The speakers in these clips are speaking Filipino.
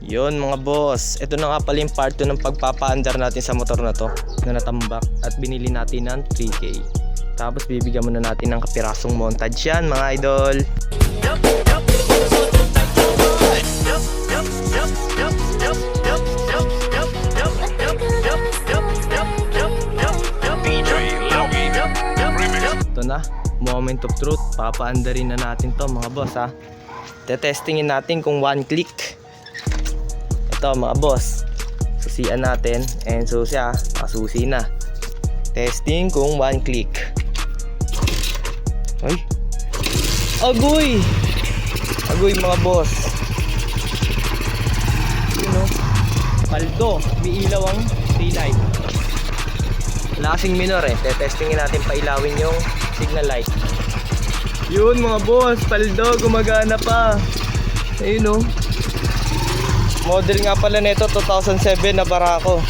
Yun mga boss, ito na nga pala yung part 2 ng pagpapaandar natin sa motor na to na natambak at binili natin ng 3K. Tapos bibigyan muna natin ng kapirasong montage yan mga idol. Ito na, moment of truth. Papaandarin na natin to mga boss ha. Tetestingin natin kung one click. Ito mga boss, susian natin and so siya masusi na. Testing kung one click. Ay, agoy mga boss. Yun o, paldo, may ilaw ang taillight. Lasing minor eh, tetestingin natin pailawin yung signal light. Yun mga boss, paldo, gumagana pa. Ayun o, model nga pala nito 2007 na Barako.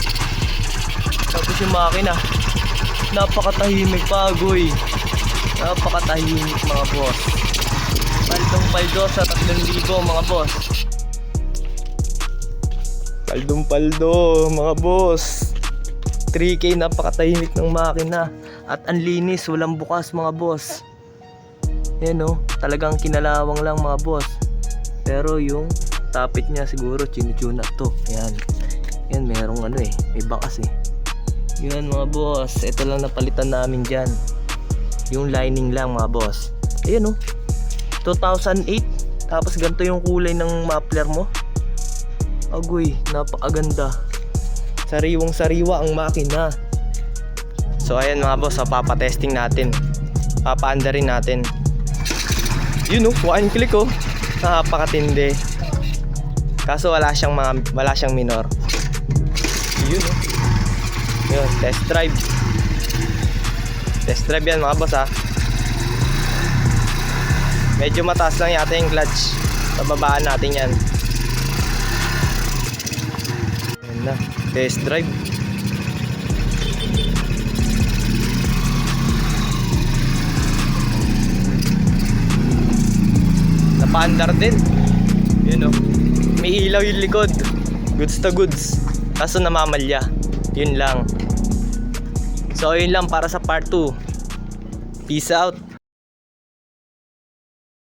Tapos yung makina, napakatahimik pa agoy. Napakatahimik mga boss. Paldong paldo sa 3,000 mga boss. Paldong paldo mga boss. 3K, napakatahimik ng makina. At ang linis, walang bukas mga boss. Yan o, talagang kinalawang lang mga boss. Pero yung tapit niya siguro chinu-tune up to. Ayan. Yan, merong ano eh, may bakas eh. Yan mga boss, ito lang napalitan namin dyan. Yung lining lang mga boss. Ayan o, 2008. Tapos ganito yung kulay ng muffler mo. Agoy, napakaganda. Sariwang sariwa ang makina. So ayan mga boss, papatesting natin. Papaandarin natin. Yun o, one click o. Napakatindi. Kaso wala siyang minor. Yun o. Yun, test drive. Test drive yan mga boss ha. Medyo mataas lang yata yung clutch. Pababaan natin yan. Yan na, test drive. Napaandar din. Yun o, may ilaw yung likod. Goods to goods. Kaso namamalya. Yun lang. So yun lang para sa part 2. Peace out.